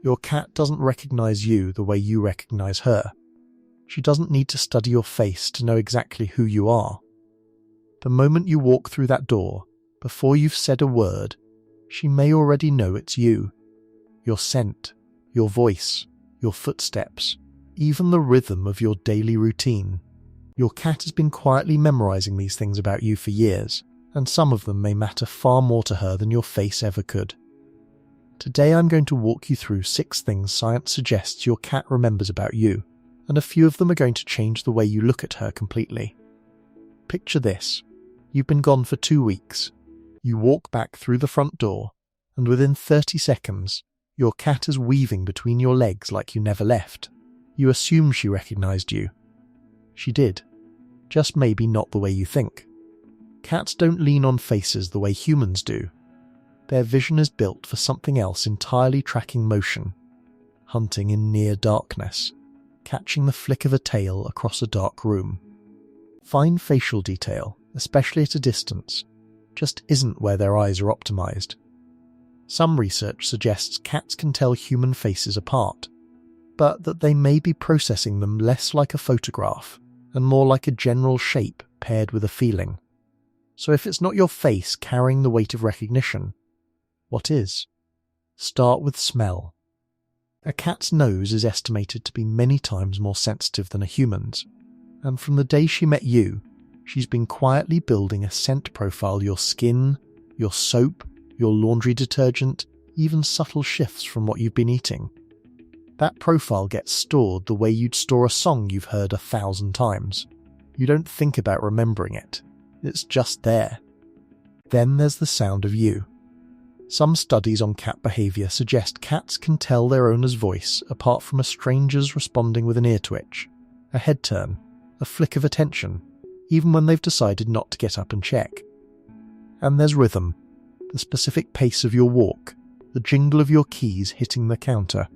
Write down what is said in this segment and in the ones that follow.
Your cat doesn't recognize you the way you recognize her. She doesn't need to study your face to know exactly who you are. The moment you walk through that door, before you've said a word, she may already know it's you. Your scent, your voice, your footsteps, even the rhythm of your daily routine. Your cat has been quietly memorizing these things about you for years, and some of them may matter far more to her than your face ever could. Today I'm going to walk you through 6 things science suggests your cat remembers about you, and a few of them are going to change the way you look at her completely. Picture this. You've been gone for 2 weeks. You walk back through the front door, and within 30 seconds, your cat is weaving between your legs like you never left. You assume she recognized you. She did. Just maybe not the way you think. Cats don't lean on faces the way humans do. Their vision is built for something else entirely, tracking motion, hunting in near darkness, catching the flick of a tail across a dark room. Fine facial detail, especially at a distance, just isn't where their eyes are optimized. Some research suggests cats can tell human faces apart, but that they may be processing them less like a photograph and more like a general shape paired with a feeling. So if it's not your face carrying the weight of recognition, what is? Start with smell. A cat's nose is estimated to be many times more sensitive than a human's, and from the day she met you, she's been quietly building a scent profile. Your skin, your soap, your laundry detergent, even subtle shifts from what you've been eating. That profile gets stored the way you'd store a song you've heard 1,000 times. You don't think about remembering it. It's just there. Then there's the sound of you. Some studies on cat behavior suggest cats can tell their owner's voice apart from a stranger's responding with an ear twitch, a head turn, a flick of attention, even when they've decided not to get up and check. And there's rhythm, the specific pace of your walk, the jingle of your keys hitting the counter.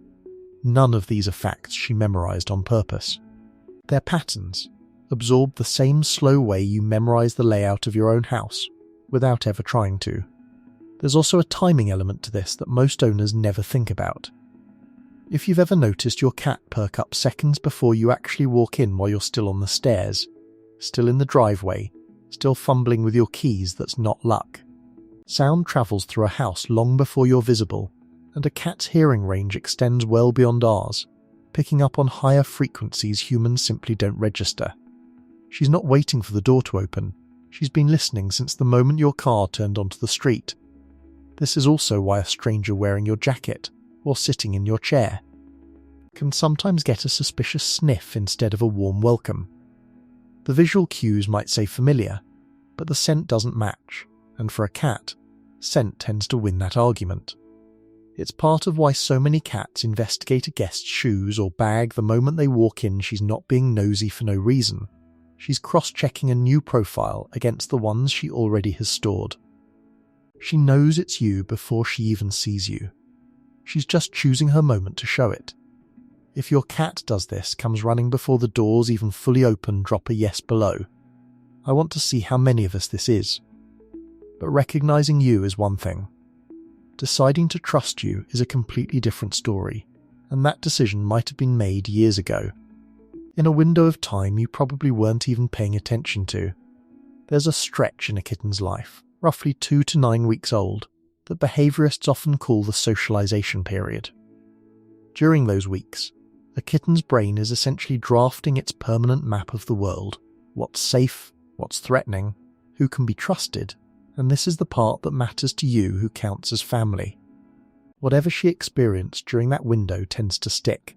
None of these are facts she memorized on purpose. They're patterns, absorbed the same slow way you memorize the layout of your own house, without ever trying to. There's also a timing element to this that most owners never think about. If you've ever noticed your cat perk up seconds before you actually walk in while you're still on the stairs, still in the driveway, still fumbling with your keys, that's not luck. Sound travels through a house long before you're visible, and a cat's hearing range extends well beyond ours, picking up on higher frequencies humans simply don't register. She's not waiting for the door to open. She's been listening since the moment your car turned onto the street. This is also why a stranger wearing your jacket, or sitting in your chair, can sometimes get a suspicious sniff instead of a warm welcome. The visual cues might say familiar, but the scent doesn't match, and for a cat, scent tends to win that argument. It's part of why so many cats investigate a guest's shoes or bag the moment they walk in. She's not being nosy for no reason. She's cross-checking a new profile against the ones she already has stored. She knows it's you before she even sees you. She's just choosing her moment to show it. If your cat does this, comes running before the doors even fully open, drop a yes below. I want to see how many of us this is. But recognizing you is one thing. Deciding to trust you is a completely different story, and that decision might have been made years ago. In a window of time you probably weren't even paying attention to. There's a stretch in a kitten's life, roughly 2 to 9 weeks old, that behaviorists often call the socialization period. During those weeks, a kitten's brain is essentially drafting its permanent map of the world, what's safe, what's threatening, who can be trusted, and this is the part that matters to you, who counts as family. Whatever she experienced during that window tends to stick,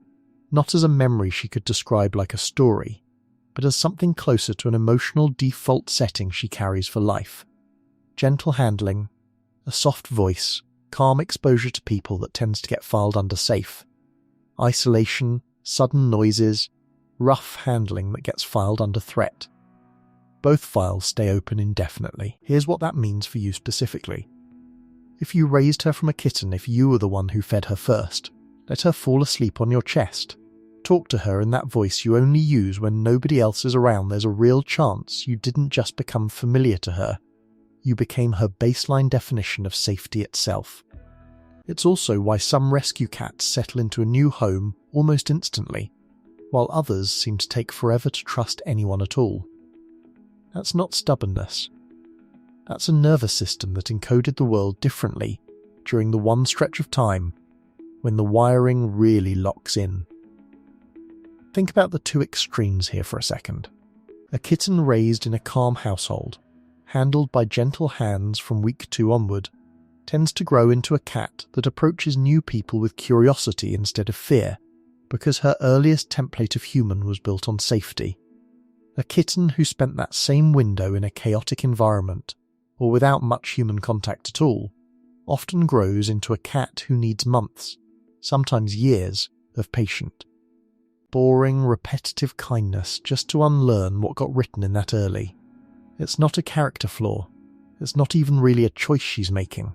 not as a memory she could describe like a story, but as something closer to an emotional default setting she carries for life. Gentle handling, a soft voice, calm exposure to people that tends to get filed under safe. Isolation, sudden noises, rough handling that gets filed under threat. Both files stay open indefinitely. Here's what that means for you specifically. If you raised her from a kitten, if you were the one who fed her first, let her fall asleep on your chest. Talk to her in that voice you only use when nobody else is around. There's a real chance you didn't just become familiar to her. You became her baseline definition of safety itself. It's also why some rescue cats settle into a new home almost instantly, while others seem to take forever to trust anyone at all. That's not stubbornness. That's a nervous system that encoded the world differently during the one stretch of time when the wiring really locks in. Think about the two extremes here for a second. A kitten raised in a calm household, handled by gentle hands from week 2 onward, tends to grow into a cat that approaches new people with curiosity instead of fear, because her earliest template of human was built on safety. A kitten who spent that same window in a chaotic environment, or without much human contact at all, often grows into a cat who needs months, sometimes years, of patient, boring, repetitive kindness just to unlearn what got written in that early. It's not a character flaw. It's not even really a choice she's making.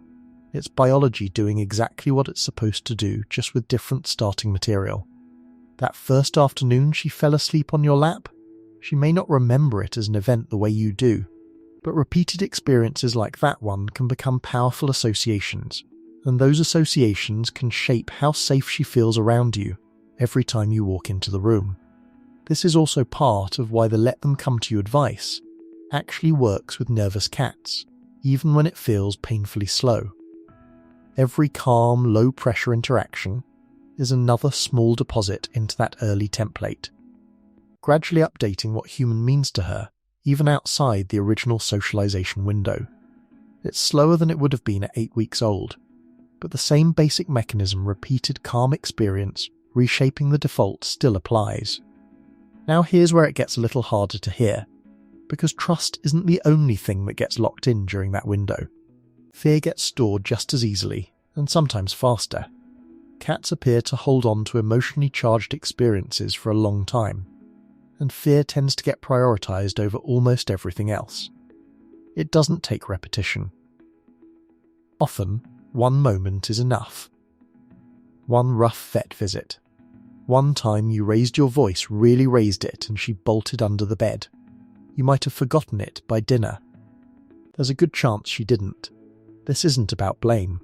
It's biology doing exactly what it's supposed to do, just with different starting material. That first afternoon she fell asleep on your lap, she may not remember it as an event the way you do, but repeated experiences like that one can become powerful associations, and those associations can shape how safe she feels around you every time you walk into the room. This is also part of why the let them come to you advice actually works with nervous cats, even when it feels painfully slow. Every calm, low-pressure interaction is another small deposit into that early template, gradually updating what human means to her, even outside the original socialization window. It's slower than it would have been at 8 weeks old, but the same basic mechanism, repeated calm experience, reshaping the default, still applies. Now here's where it gets a little harder to hear, because trust isn't the only thing that gets locked in during that window. Fear gets stored just as easily, and sometimes faster. Cats appear to hold on to emotionally charged experiences for a long time, and fear tends to get prioritized over almost everything else. It doesn't take repetition. Often, one moment is enough. One rough vet visit. One time you raised your voice, really raised it, and she bolted under the bed. You might have forgotten it by dinner. There's a good chance she didn't. This isn't about blame.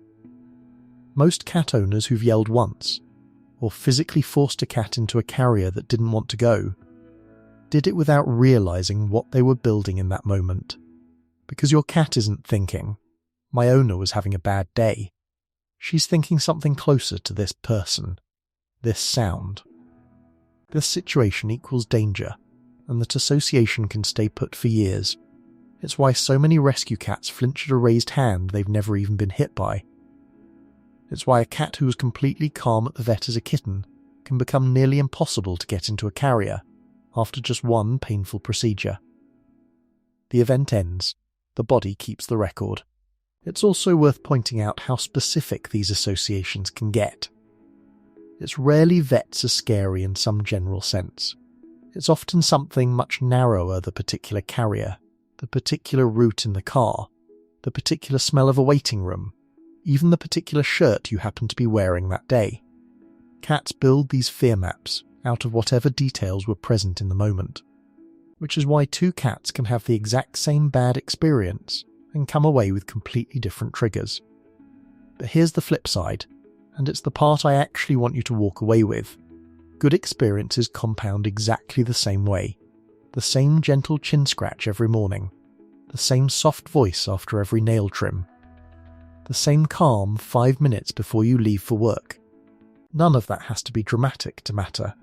Most cat owners who've yelled once, or physically forced a cat into a carrier that didn't want to go, did it without realizing what they were building in that moment. Because your cat isn't thinking, "My owner was having a bad day." She's thinking something closer to this person, this sound. This situation equals danger, and that association can stay put for years. It's why so many rescue cats flinch at a raised hand they've never even been hit by. It's why a cat who was completely calm at the vet as a kitten can become nearly impossible to get into a carrier after just one painful procedure. The event ends. The body keeps the record. It's also worth pointing out how specific these associations can get. It's rarely vets are scary in some general sense. It's often something much narrower: the particular carrier, the particular route in the car, the particular smell of a waiting room, even the particular shirt you happen to be wearing that day. Cats build these fear maps out of whatever details were present in the moment, which is why two cats can have the exact same bad experience and come away with completely different triggers. But here's the flip side, and it's the part I actually want you to walk away with. Good experiences compound exactly the same way. The same gentle chin scratch every morning, the same soft voice after every nail trim, the same calm 5 minutes before you leave for work. None of that has to be dramatic to matter.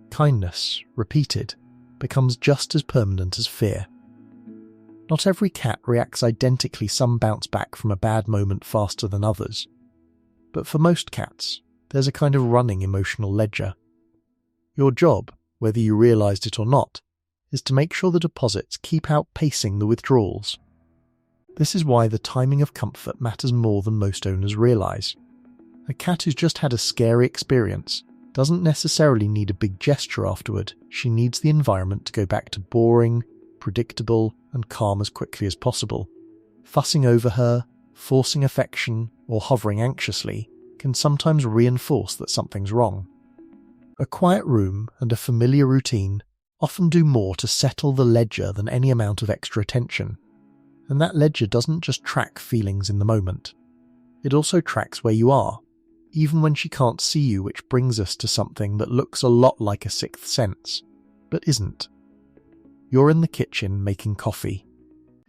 Kindness, repeated, becomes just as permanent as fear. Not every cat reacts identically. Some bounce back from a bad moment faster than others. But for most cats, there's a kind of running emotional ledger. Your job, whether you realized it or not, is to make sure the deposits keep outpacing the withdrawals. This is why the timing of comfort matters more than most owners realize. A cat who's just had a scary experience doesn't necessarily need a big gesture afterward. She needs the environment to go back to boring, predictable, and calm as quickly as possible. Fussing over her, forcing affection, or hovering anxiously can sometimes reinforce that something's wrong. A quiet room and a familiar routine often do more to settle the ledger than any amount of extra attention. And that ledger doesn't just track feelings in the moment. It also tracks where you are, even when she can't see you, which brings us to something that looks a lot like a sixth sense, but isn't. You're in the kitchen making coffee.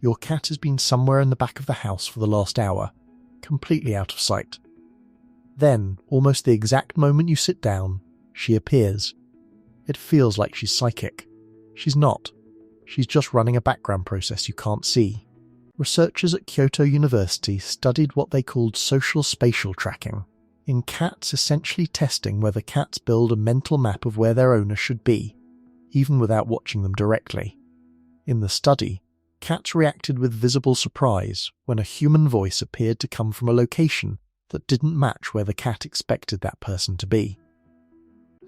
Your cat has been somewhere in the back of the house for the last hour, completely out of sight. Then, almost the exact moment you sit down, she appears. It feels like she's psychic. She's not. She's just running a background process you can't see. Researchers at Kyoto University studied what they called social spatial tracking, in cats, essentially testing whether cats build a mental map of where their owner should be, even without watching them directly. In the study, cats reacted with visible surprise when a human voice appeared to come from a location that didn't match where the cat expected that person to be,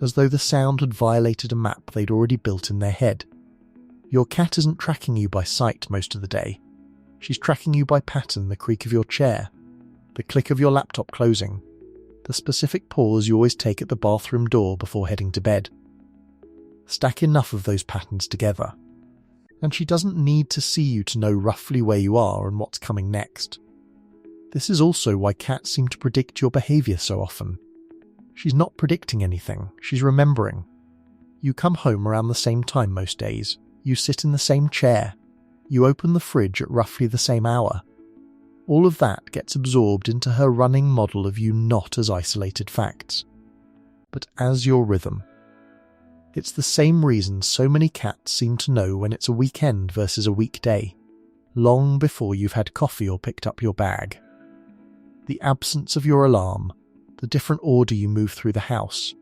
as though the sound had violated a map they'd already built in their head. Your cat isn't tracking you by sight most of the day. She's tracking you by pattern: the creak of your chair, the click of your laptop closing, the specific pause you always take at the bathroom door before heading to bed. Stack enough of those patterns together, and she doesn't need to see you to know roughly where you are and what's coming next. This is also why cats seem to predict your behaviour so often. She's not predicting anything, she's remembering. You come home around the same time most days. You sit in the same chair. You open the fridge at roughly the same hour. All of that gets absorbed into her running model of you, not as isolated facts, but as your rhythm. It's the same reason so many cats seem to know when it's a weekend versus a weekday, long before you've had coffee or picked up your bag. The absence of your alarm, the different order you move through the house,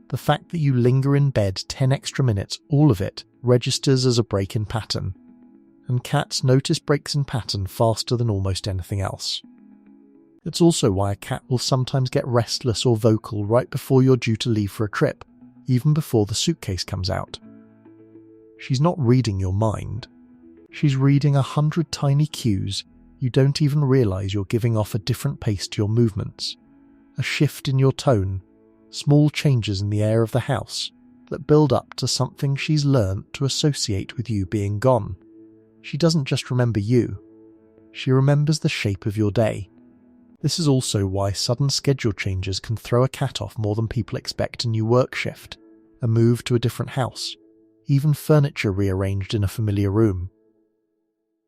the fact that you linger in bed 10 extra minutes, all of it registers as a break in pattern. And cats notice breaks in pattern faster than almost anything else. It's also why a cat will sometimes get restless or vocal right before you're due to leave for a trip, even before the suitcase comes out. She's not reading your mind. She's reading 100 tiny cues you don't even realise you're giving off: a different pace to your movements, a shift in your tone, small changes in the air of the house that build up to something she's learnt to associate with you being gone. She doesn't just remember you, she remembers the shape of your day. This is also why sudden schedule changes can throw a cat off more than people expect: a new work shift, a move to a different house, even furniture rearranged in a familiar room.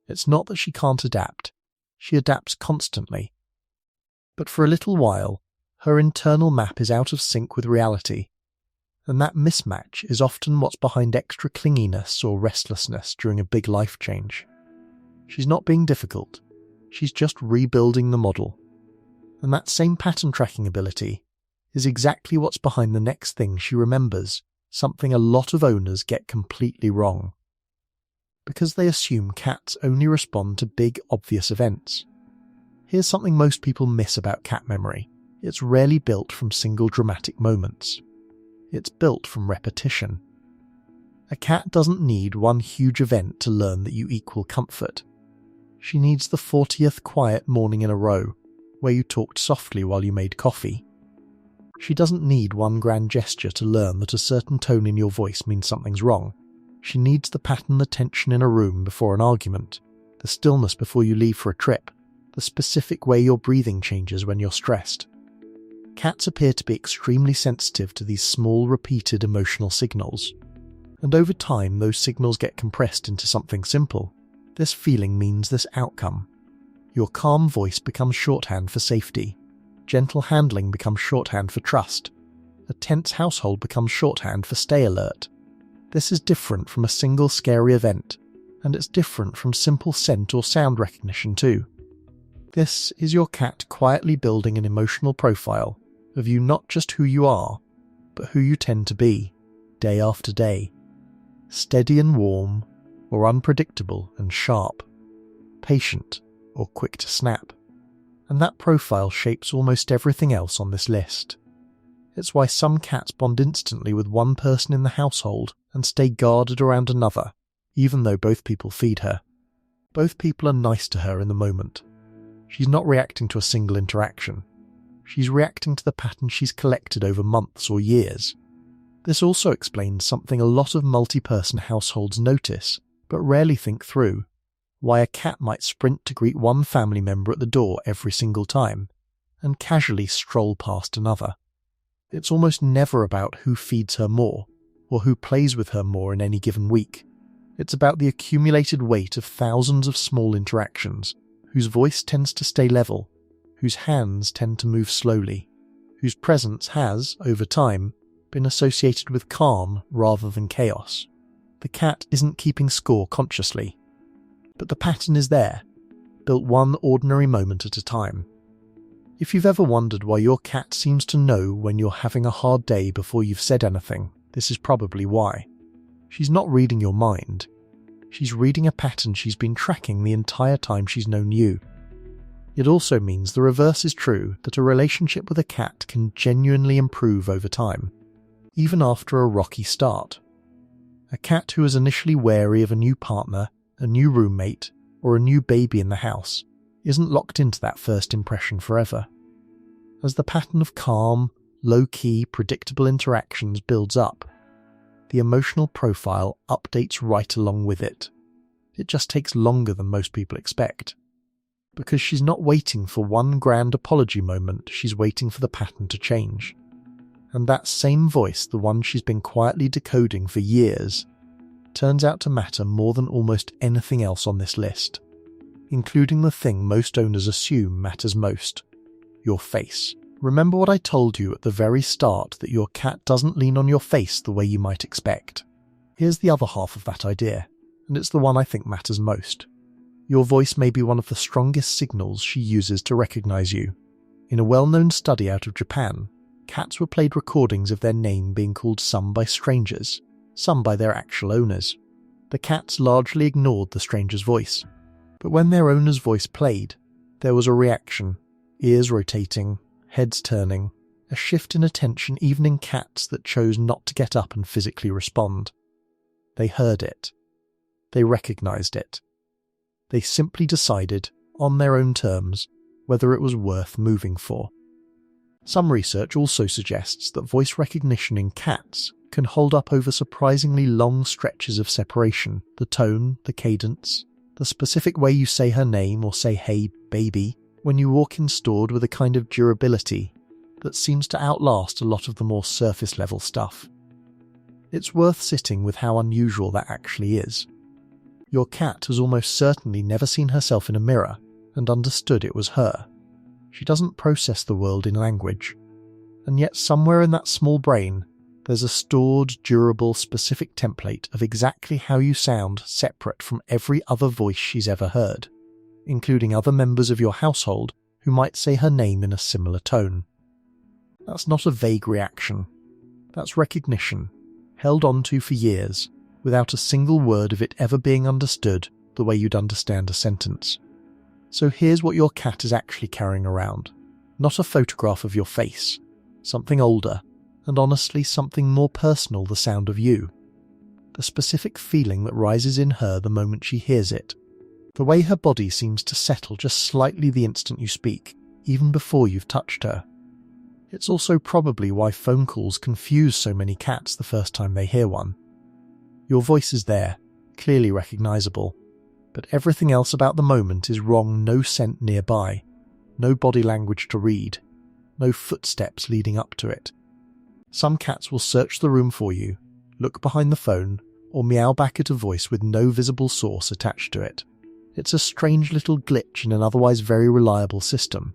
It's not that she can't adapt, she adapts constantly. But for a little while, her internal map is out of sync with reality, and that mismatch is often what's behind extra clinginess or restlessness during a big life change. She's not being difficult, she's just rebuilding the model. And that same pattern tracking ability is exactly what's behind the next thing she remembers, something a lot of owners get completely wrong. Because they assume cats only respond to big, obvious events. Here's something most people miss about cat memory: it's rarely built from single dramatic moments. It's built from repetition. A cat doesn't need one huge event to learn that you equal comfort. She needs the 40th quiet morning in a row, where you talked softly while you made coffee. She doesn't need one grand gesture to learn that a certain tone in your voice means something's wrong. She needs the pattern, the tension in a room before an argument, the stillness before you leave for a trip, the specific way your breathing changes when you're stressed. Cats appear to be extremely sensitive to these small, repeated emotional signals. And over time, those signals get compressed into something simple. This feeling means this outcome. Your calm voice becomes shorthand for safety. Gentle handling becomes shorthand for trust. A tense household becomes shorthand for stay alert. This is different from a single scary event, and it's different from simple scent or sound recognition too. This is your cat quietly building an emotional profile of you, not just who you are, but who you tend to be, day after day. Steady and warm, or unpredictable and sharp. Patient, or quick to snap. And that profile shapes almost everything else on this list. It's why some cats bond instantly with one person in the household and stay guarded around another, even though both people feed her. Both people are nice to her in the moment. She's not reacting to a single interaction. She's reacting to the pattern she's collected over months or years. This also explains something a lot of multi-person households notice, but rarely think through: why a cat might sprint to greet one family member at the door every single time, and casually stroll past another. It's almost never about who feeds her more, or who plays with her more in any given week. It's about the accumulated weight of thousands of small interactions, whose voice tends to stay level, whose hands tend to move slowly, whose presence has, over time, been associated with calm rather than chaos. The cat isn't keeping score consciously, but the pattern is there, built one ordinary moment at a time. If you've ever wondered why your cat seems to know when you're having a hard day before you've said anything, this is probably why. She's not reading your mind. She's reading a pattern she's been tracking the entire time she's known you. It also means the reverse is true, that a relationship with a cat can genuinely improve over time, even after a rocky start. A cat who is initially wary of a new partner, a new roommate, or a new baby in the house isn't locked into that first impression forever. As the pattern of calm, low-key, predictable interactions builds up, the emotional profile updates right along with it. It just takes longer than most people expect. Because she's not waiting for one grand apology moment, she's waiting for the pattern to change. And that same voice, the one she's been quietly decoding for years, turns out to matter more than almost anything else on this list, including the thing most owners assume matters most: your face. Remember what I told you at the very start, that your cat doesn't lean on your face the way you might expect. Here's the other half of that idea, and it's the one I think matters most. Your voice may be one of the strongest signals she uses to recognize you. In a well-known study out of Japan, cats were played recordings of their name being called some by strangers, some by their actual owners. The cats largely ignored the stranger's voice, but when their owner's voice played, there was a reaction, ears rotating, heads turning, a shift in attention even in cats that chose not to get up and physically respond. They heard it. They recognized it. They simply decided, on their own terms, whether it was worth moving for. Some research also suggests that voice recognition in cats can hold up over surprisingly long stretches of separation. The tone, the cadence, the specific way you say her name or say "hey, baby," when you walk in stored with a kind of durability that seems to outlast a lot of the more surface-level stuff. It's worth sitting with how unusual that actually is. Your cat has almost certainly never seen herself in a mirror and understood it was her. She doesn't process the world in language, and yet somewhere in that small brain there's a stored, durable, specific template of exactly how you sound separate from every other voice she's ever heard, including other members of your household who might say her name in a similar tone. That's not a vague reaction. That's recognition, held onto for years, without a single word of it ever being understood the way you'd understand a sentence. So here's what your cat is actually carrying around. Not a photograph of your face, something older, and honestly something more personal, the sound of you. The specific feeling that rises in her the moment she hears it. The way her body seems to settle just slightly the instant you speak, even before you've touched her. It's also probably why phone calls confuse so many cats the first time they hear one. Your voice is there, clearly recognizable, but everything else about the moment is wrong. No scent nearby, no body language to read, no footsteps leading up to it. Some cats will search the room for you, look behind the phone, or meow back at a voice with no visible source attached to it. It's a strange little glitch in an otherwise very reliable system,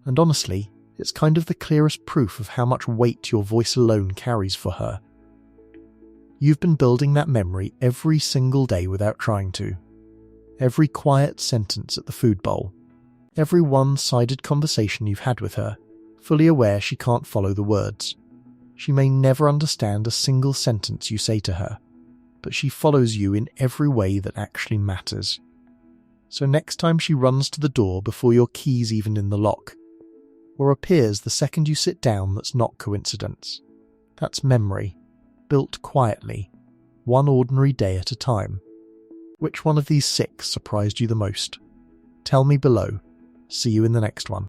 and honestly, it's kind of the clearest proof of how much weight your voice alone carries for her. You've been building that memory every single day without trying to. Every quiet sentence at the food bowl, every one-sided conversation you've had with her, fully aware she can't follow the words. She may never understand a single sentence you say to her, but she follows you in every way that actually matters. So next time she runs to the door before your key's even in the lock, or appears the second you sit down, that's not coincidence. That's memory, built quietly, one ordinary day at a time. Which one of these 6 surprised you the most? Tell me below. See you in the next one.